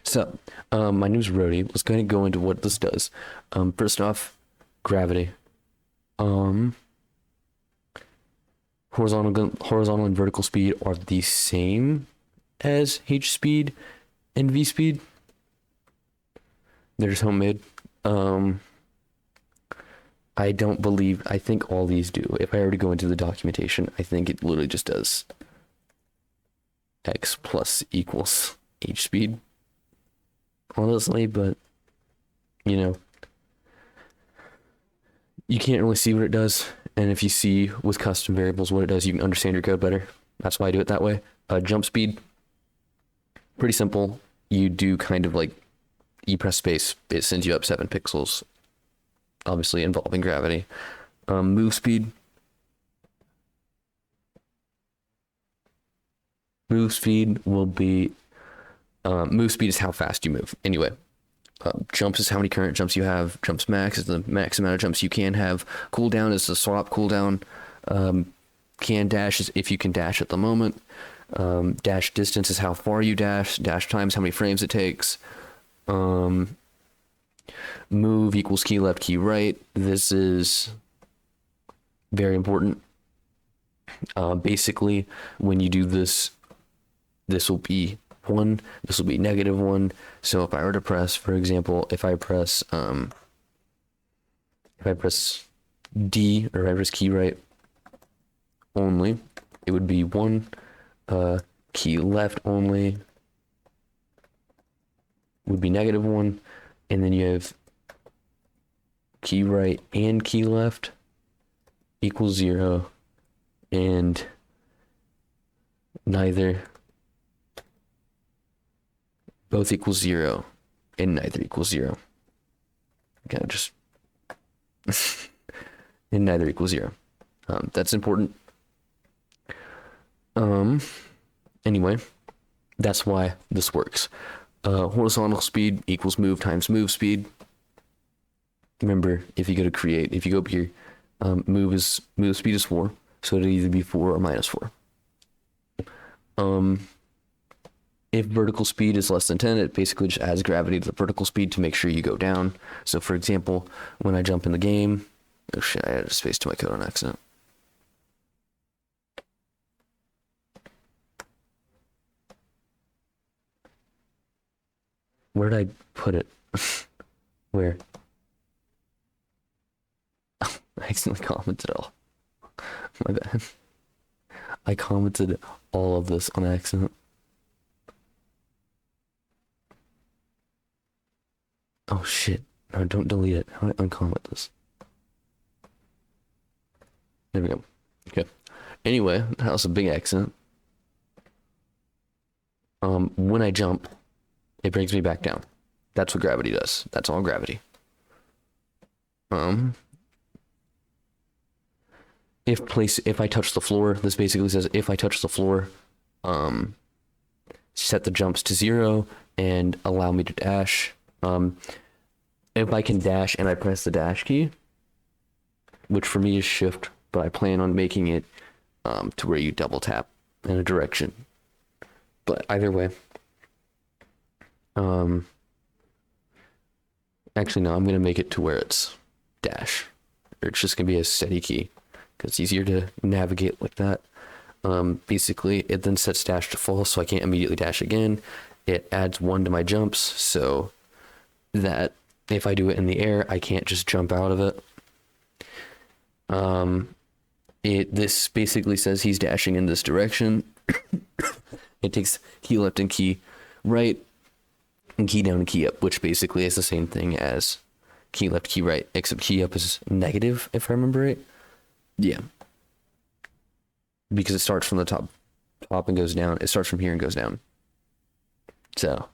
So, my name is Rody. Let's go ahead and go into what this does. First off, gravity. Horizontal and vertical speed are the same as h speed and v speed. They're just homemade. I think all these do. If I already go into the documentation, I think it literally just does x plus equals h speed. Honestly, but you know, you can't really see what it does, and if you see with custom variables what it does, you can understand your code better. That's why I do it that way. Jump speed, pretty simple. You do kind of like you press space, it sends you up 7 pixels, obviously involving gravity. Move speed will be move speed is how fast you move. Anyway, jumps is how many current jumps you have. Jumps max is the max amount of jumps you can have. Cooldown is the swap cooldown. Can dash is if you can dash at the moment. Dash distance is how far you dash. Dash time is how many frames it takes. Move equals key left, key right. This is very important. Basically, when you do this, this will be 1, this will be -1. So if I were to press, for example, if I press D, or if I press key right only, it would be 1. Key left only would be -1, and then you have key right and key left equals 0, and both equals 0, and neither equals 0. Kind of just and neither equals 0. That's important. Anyway, that's why this works. Horizontal speed equals move times move speed. Remember, if you go to create, if you go up here, move speed is 4, so it'll either be 4 or -4. If vertical speed is less than 10, it basically just adds gravity to the vertical speed to make sure you go down. So for example, when I jump in the game, oh shit, I added space to my code on accident. Where did I put it? Where? I accidentally commented all. My bad. I commented all of this on accident. Oh shit. No, don't delete it. How do I uncomment this? There we go. Okay. Anyway, that was a big accident. When I jump, it brings me back down. That's what gravity does. That's all gravity. If I touch the floor, this basically says if I touch the floor, set the jumps to 0 and allow me to dash. If I can dash and I press the dash key, which for me is shift, but I plan on making it to where you double tap in a direction. But either way, actually no, I'm gonna make it to where it's dash, or it's just gonna be a steady key because it's easier to navigate like that. Basically, it then sets dash to false, so I can't immediately dash again. It adds 1 to my jumps, so that if I do it in the air, I can't just jump out of it. This basically says he's dashing in this direction. It takes key left and key right, and key down and key up, which basically is the same thing as key left, key right, except key up is negative, if I remember right. Yeah. Because it starts from the top and goes down. It starts from here and goes down. So,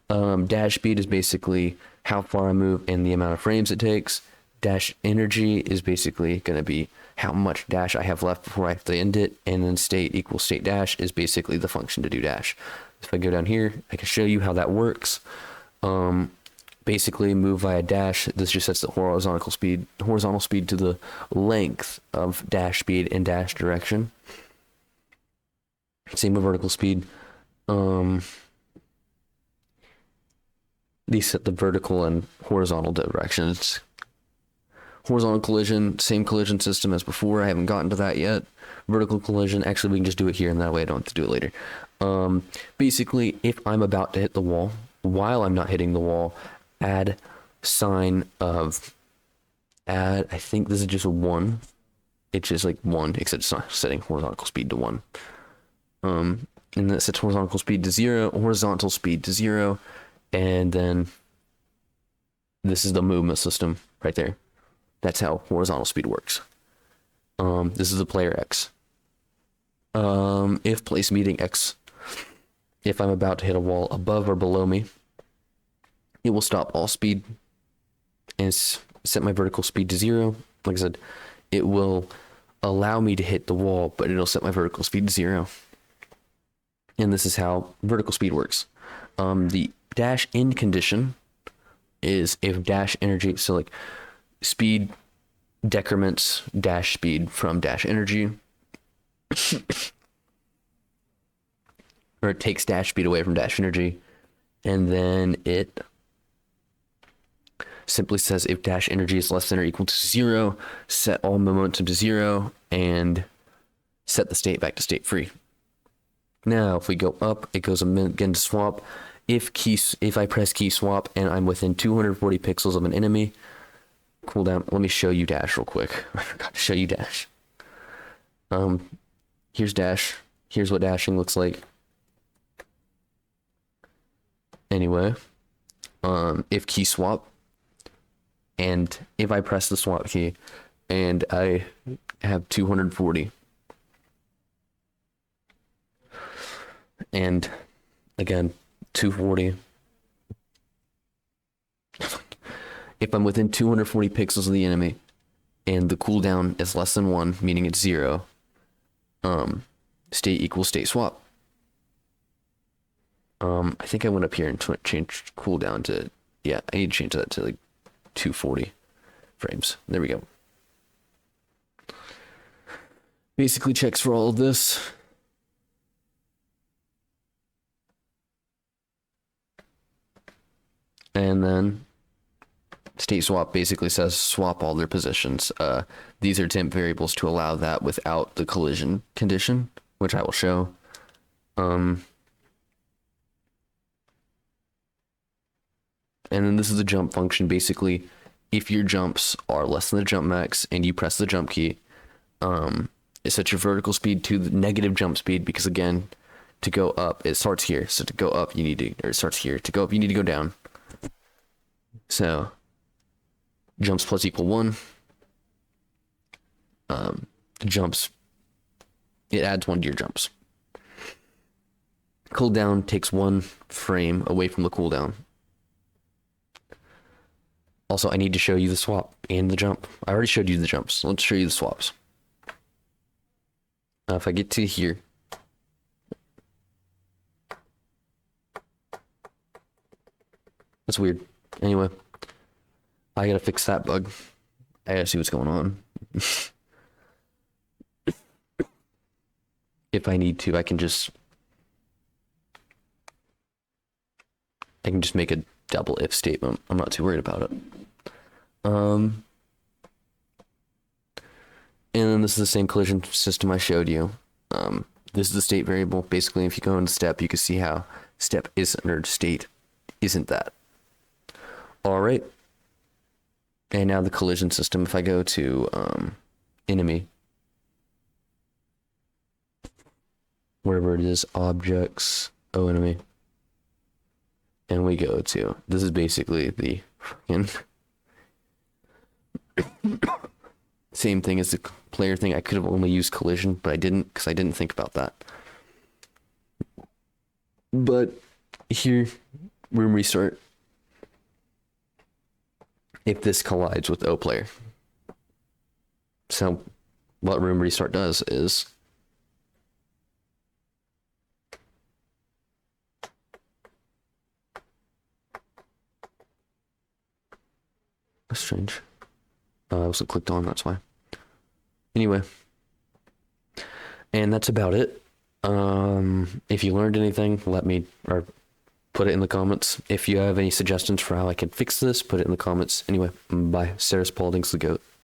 dash speed is basically how far I move and the amount of frames it takes. Dash energy is basically going to be how much dash I have left before I have to end it. And then state equals state dash is basically the function to do dash. If I go down here, I can show you how that works. Basically, move via dash. This just sets the horizontal speed to the length of dash speed and dash direction. Same with vertical speed. these set the vertical and horizontal directions. Horizontal collision, same collision system as before. I haven't gotten to that yet. Vertical collision, actually we can just do it here and that way I don't have to do it later. Basically, if I'm about to hit the wall, while I'm not hitting the wall, add sign of add, I think this is just a 1. It's just like 1, except it's not setting horizontal speed to 1. And then it sets horizontal speed to 0, horizontal speed to 0, and then this is the movement system right there. That's how horizontal speed works. This is the player X. If place meeting X, if I'm about to hit a wall above or below me, it will stop all speed and set my vertical speed to 0. Like I said, it will allow me to hit the wall, but it'll set my vertical speed to 0. And this is how vertical speed works. The dash end condition is if dash energy, so like speed decrements dash speed from dash energy, or it takes dash speed away from dash energy, and then it simply says if dash energy is less than or equal to 0, set all momentum to 0, and set the state back to state free. Now, if we go up, it goes again to swap. If I press key swap and I'm within 240 pixels of an enemy, cooldown. Let me show you dash real quick. I forgot to show you dash. Here's dash. Here's what dashing looks like. Anyway, if key swap, and if I press the swap key, and I have 240, and again 240. If I'm within 240 pixels of the enemy, and the cooldown is less than 1, meaning it's 0, state equals state swap. I think I went up here and changed cooldown to, yeah, I need to change that to like 240 frames. There we go. Basically checks for all of this. And then state swap basically says swap all their positions. These are temp variables to allow that without the collision condition, which I will show. And then this is the jump function. Basically, if your jumps are less than the jump max and you press the jump key, it sets your vertical speed to the negative jump speed, because again, to go up, it starts here. So to go up, you need to, or it starts here. To go up, you need to go down. So jumps plus equal 1. Jumps, it adds 1 to your jumps. Cooldown takes 1 frame away from the cooldown. Also, I need to show you the swap and the jump. I already showed you the jumps. Let's show you the swaps. If I get to here, that's weird. Anyway, I gotta fix that bug. I gotta see what's going on. If I need to, I can just make a double if statement. I'm not too worried about it. And then this is the same collision system I showed you. This is the state variable. Basically, if you go into step, you can see how step isn't, or state isn't that. All right. And now the collision system. If I go to enemy, wherever it is, objects, enemy, and we go to, this is basically the fucking same thing as the player thing. I could have only used collision, but I didn't, because I didn't think about that. But here, room restart. If this collides with O player. So what room restart does is that's strange. I wasn't clicked on, that's why. Anyway. And that's about it. If you learned anything, let me, or put it in the comments. If you have any suggestions for how I can fix this, put it in the comments. Anyway, bye. Sara Spalding's the GOAT.